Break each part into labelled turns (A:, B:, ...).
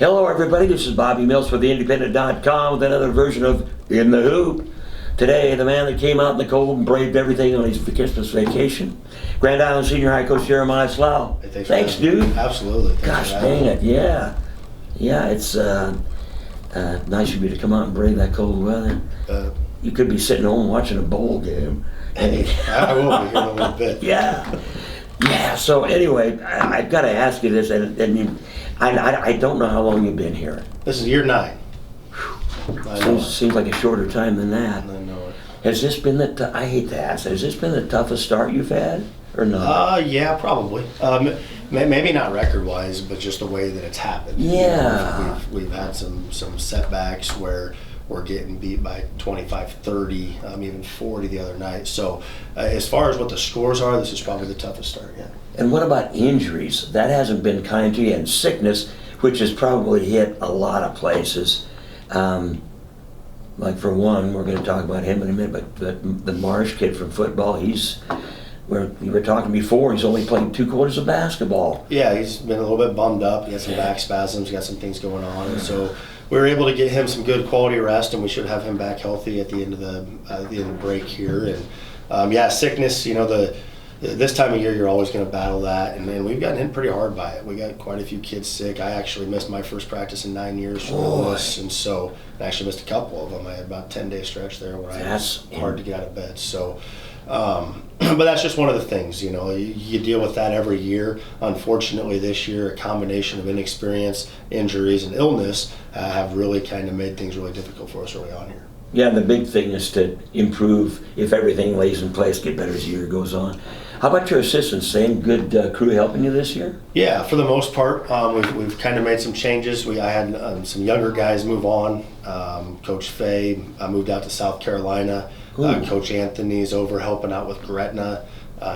A: Hello, everybody. This is Bobby Mills for theindependent.com with another version of In the Hoop. Today, the man that came out in the cold and braved everything on his Christmas vacation, Grand Island Senior High Coach Jeremiah Slough.
B: Hey,
A: thanks, dude.
B: Absolutely.
A: Gosh dang it, yeah. Yeah, it's nice of you to come out and brave that cold weather. You could be sitting home watching a bowl game.
B: Hey, I will be here in a little bit.
A: Yeah. Yeah, so anyway, I've got to ask you this, and I don't know how long you've been here.
B: This is year 9.
A: Seems like a shorter time than that.
B: I know it.
A: Has this been I hate to ask, has this been the toughest start you've had, or not?
B: Yeah, probably. Maybe not record-wise, but just the way that it's happened.
A: Yeah.
B: We've had some setbacks where we're getting beat by 25, 30, even 40 the other night. So as far as what the scores are, this is probably the toughest start yet.
A: And what about injuries? That hasn't been kind to you, and sickness, which has probably hit a lot of places. Like for one, we're going to talk about him in a minute, but the Marsh kid from football, where you were talking before, he's only played 2 quarters of basketball.
B: Yeah, he's been a little bit bummed up. He had some back spasms, got some things going on, and so we were able to get him some good quality rest, and we should have him back healthy at the end of the break here. And sickness, this time of year you're always going to battle that, and we've gotten hit pretty hard by it. We got quite a few kids sick. I actually missed my first practice in 9 years from illness, and so I actually missed a couple of them. I had about a 10-day stretch there where I was hard to get out of bed. So, but that's just one of the things, you deal with that every year. Unfortunately, this year, a combination of inexperience, injuries, and illness have really kind of made things really difficult for us early on here.
A: Yeah, and the big thing is to improve if everything lays in place, get better as the year goes on. How about your assistants? Same good crew helping you this year?
B: Yeah, for the most part, we've kind of made some changes. I had some younger guys move on. Coach Fay moved out to South Carolina. Coach Anthony's over helping out with Gretna,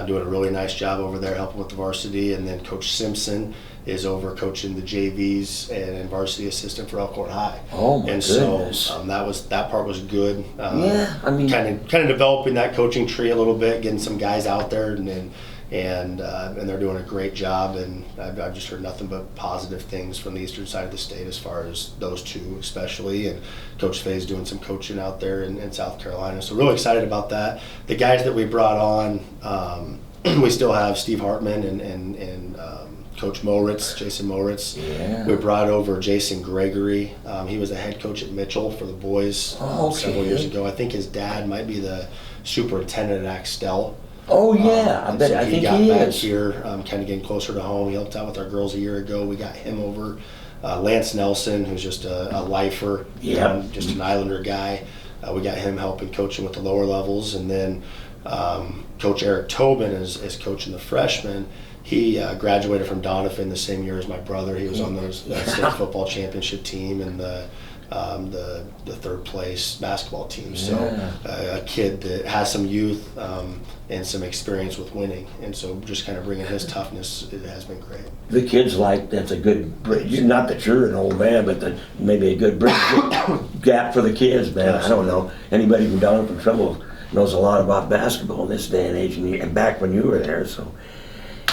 B: doing a really nice job over there helping with the varsity. And then Coach Simpson is over coaching the JVs and varsity assistant for Elkhorn High.
A: Oh my
B: goodness! So that part was good. Kind of developing that coaching tree a little bit, getting some guys out there, and they're doing a great job. And I've just heard nothing but positive things from the eastern side of the state as far as those two especially. And Coach Fay's doing some coaching out there in South Carolina. So really excited about that. The guys that we brought on, we still have Steve Hartman and Coach Moritz, Jason Moritz.
A: Yeah.
B: We brought over Jason Gregory. He was the head coach at Mitchell for the boys several years ago. I think his dad might be the superintendent at Axtell.
A: Oh yeah, I think he
B: got back
A: is.
B: here, kind of getting closer to home. He helped out with our girls a year ago. We got him over. Lance Nelson, who's just a lifer, just an Islander guy. We got him helping coaching with the lower levels, and then Coach Eric Tobin is coaching the freshmen. He graduated from Doniphan the same year as my brother. He was on that state football championship team and the third place basketball team. So a kid that has some youth and some experience with winning, and so just kind of bringing his toughness, it has been great.
A: The kids that's a good bridge. Not that you're an old man, but maybe a good bridge gap for the kids, man. I don't know. Anybody from Doniphan Trumbull knows a lot about basketball in this day and age, and back when you were there. So,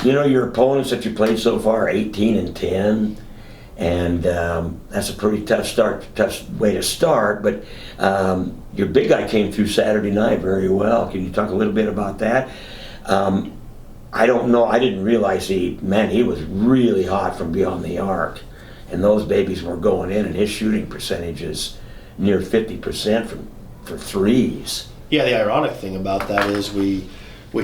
A: your opponents that you played so far, 18-10. And that's a pretty tough way to start, but your big guy came through Saturday night very well. Can you talk a little bit about that? I don't know, I didn't realize he was really hot from beyond the arc, and those babies were going in, and his shooting percentage is near 50% for threes.
B: Yeah, the ironic thing about that is we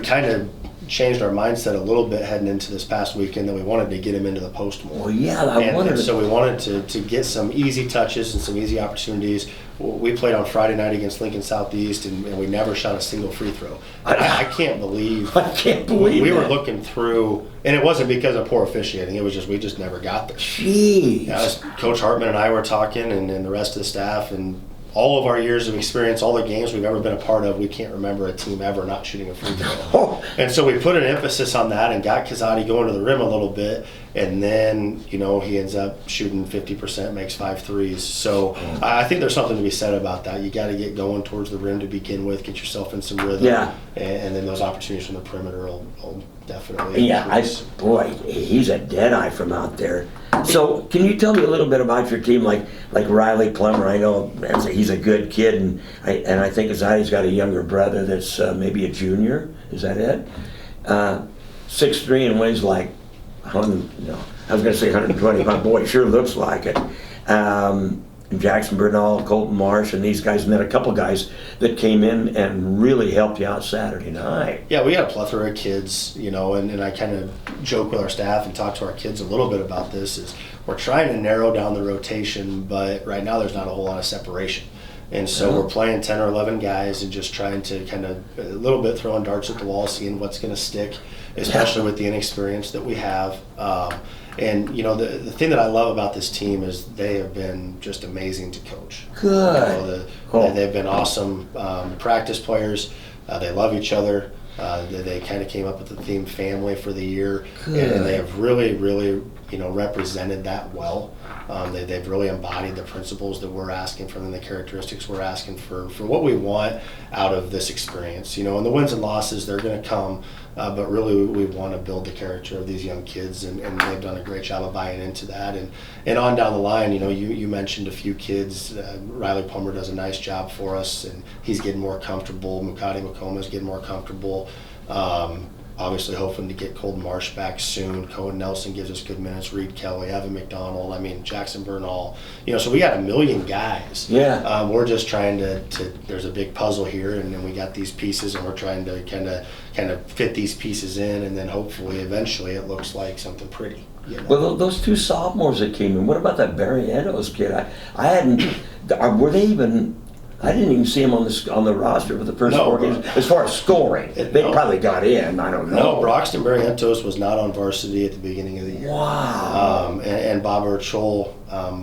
B: kind of changed our mindset a little bit heading into this past weekend that we wanted to get him into the post more.
A: Well, yeah,
B: so we wanted to get some easy touches and some easy opportunities. We played on Friday night against Lincoln Southeast, and we never shot a single free throw. I can't believe.
A: I can't believe
B: we were looking through, and it wasn't because of poor officiating. It was just we just never got there.
A: Jeez.
B: Coach Hartman and I were talking, and the rest of the staff, and all of our years of experience, all the games we've ever been a part of, we can't remember a team ever not shooting a free throw. And so we put an emphasis on that and got Kazadi going to the rim a little bit. And then, he ends up shooting 50%, makes 5 threes. So I think there's something to be said about that. You got to get going towards the rim to begin with, get yourself in some rhythm.
A: Yeah.
B: And then those opportunities from the perimeter will definitely.
A: Yeah, boy, he's a dead eye from out there. So, can you tell me a little bit about your team, like Riley Plummer? I know he's a good kid, and I think he's got a younger brother that's maybe a junior. Is that it? 6'3" and weighs like, I was going to say 125. Boy, it sure looks like it. Jackson Bernal, Colton Marsh, and these guys, and then a couple guys that came in and really helped you out Saturday night.
B: Yeah, we got a plethora of kids, and I kind of joke with our staff and talk to our kids a little bit about this, is we're trying to narrow down the rotation, but right now there's not a whole lot of separation. And so we're playing 10 or 11 guys and just trying to kind of a little bit throwing darts at the wall, seeing what's going to stick, especially with the inexperience that we have. And the thing that I love about this team is they have been just amazing to coach.
A: Good.
B: They've been awesome practice players. They love each other. They kind of came up with the theme family for the year, and they have really, really, represented that well. They've really embodied the principles that we're asking from them, the characteristics we're asking for what we want out of this experience. And the wins and losses, they're going to come, but really we want to build the character of these young kids, and they've done a great job of buying into that. And on down the line, you mentioned a few kids. Riley Plummer does a nice job for us, and he's getting more comfortable. Mukadi Makoma's getting more comfortable. Obviously hoping to get Colton Marsh back soon. Cohen Nelson gives us good minutes. Reed Kelly, Evan McDonald, Jackson Bernal. So we got a million guys.
A: Yeah.
B: We're just trying to there's a big puzzle here, and then we got these pieces, and we're trying to kind of fit these pieces in, and then hopefully eventually it looks like something pretty.
A: Well, those two sophomores that came in, what about that Barry Edos kid? I hadn't, were they even... I didn't even see him on the roster for the first 4 games. As far as scoring, they probably got in. I don't know.
B: No, Broxton Barrientos was not on varsity at the beginning of the year.
A: Wow.
B: And Bob Urchol,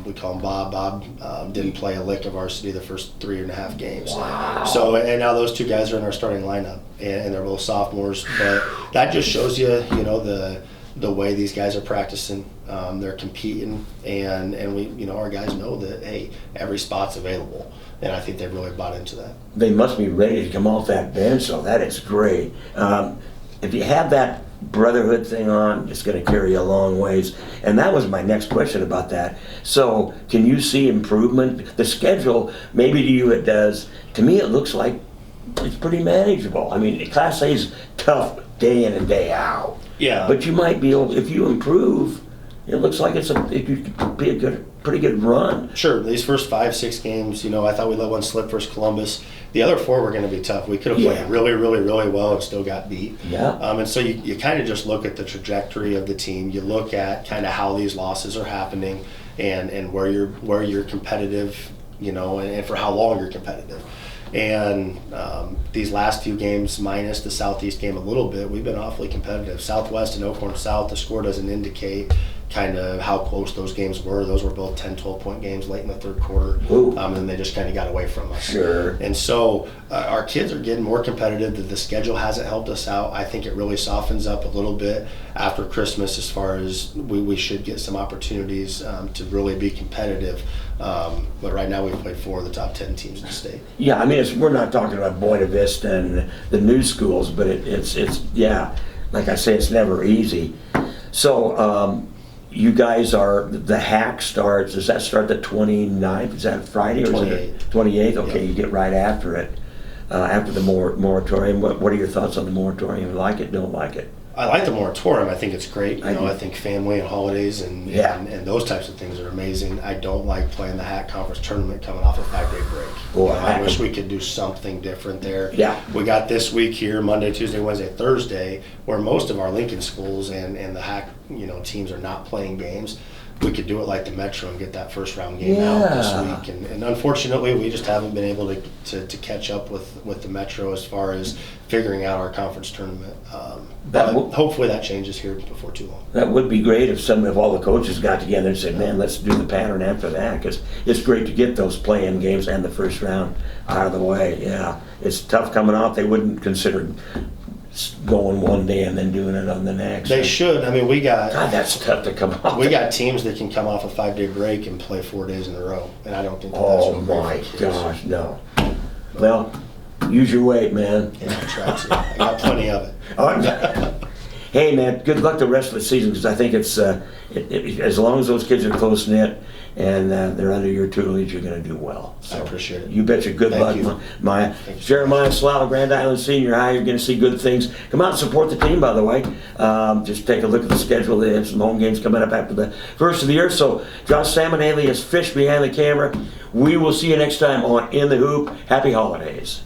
B: we call him Bob. Bob didn't play a lick of varsity the first 3.5 games.
A: Wow.
B: So, and now those two guys are in our starting lineup, and they're both sophomores. But that just shows you, the way these guys are practicing. They're competing, and we, our guys know that, hey, every spot's available. And I think they've really bought into that.
A: They must be ready to come off that bench, so that is great. If you have that brotherhood thing on, it's going to carry you a long ways. And that was my next question about that. So can you see improvement? The schedule, maybe to you it does. To me, it looks like it's pretty manageable. Class A is tough day in and day out.
B: Yeah.
A: But you might be able, if you improve, it looks like it could be a pretty good run.
B: Sure. These first 5-6 games, I thought we let one slip versus Columbus. The other 4 were going to be tough. We could have played really, really, really well and still got beat.
A: Yeah.
B: And so you kind of just look at the trajectory of the team. You look at kind of how these losses are happening, and where you're competitive, and for how long you're competitive. And these last few games, minus the Southeast game a little bit, we've been awfully competitive. Southwest and Oakhorn South, the score doesn't indicate kind of how close those games were. Those were both 10, 12-point games late in the third quarter. And they just kind of got away from us.
A: Sure.
B: And so our kids are getting more competitive. The schedule hasn't helped us out. I think it really softens up a little bit after Christmas, as far as we should get some opportunities to really be competitive. But right now we've played 4 of the top 10 teams in the state.
A: Yeah, we're not talking about Buena Vista and the new schools, but it's like I say, it's never easy. So you guys the hack starts, does that start the 29th? Is that Friday or
B: 28th.
A: is it 28th? Okay,
B: Yep.
A: You get right after it, after the moratorium. What are your thoughts on the moratorium? Like it, don't like it?
B: I like the moratorium. I think it's great.
A: I do.
B: I think family and holidays and those types of things are amazing. I don't like playing the HAC conference tournament coming off a 5-day break.
A: Boy,
B: I wish we could do something different there.
A: Yeah.
B: We got this week here, Monday, Tuesday, Wednesday, Thursday, where most of our Lincoln schools and the HAC teams are not playing games. We could do it like the Metro and get that first round game out this week. And unfortunately, we just haven't been able to catch up with the Metro as far as figuring out our conference tournament. But hopefully that changes here before too long.
A: That would be great if all the coaches got together and said, man, let's do the pattern after that, because it's great to get those play-in games and the first round out of the way. Yeah, it's tough coming off. They wouldn't consider going one day and then doing it on the next.
B: They should. We got...
A: God, that's tough to come off.
B: We got teams that can come off a 5-day break and play 4 days in a row, and I don't think that's
A: Oh my gosh, no. Well, use your weight, man.
B: Yeah, I try to. I got plenty of it.
A: hey man, good luck the rest of the season, because I think it's as long as those kids are close knit and they're under your tutelage, you're going to do well.
B: I appreciate it.
A: You betcha. Good
B: Thank
A: luck,
B: you.
A: Maya.
B: Thank you.
A: Jeremiah Slough, Grand Island Senior High. You're going to see good things. Come out and support the team, by the way. Just take a look at the schedule. They have some home games coming up after the first of the year. So, Josh Salmon, alias Fish behind the camera. We will see you next time on In the Hoop. Happy holidays.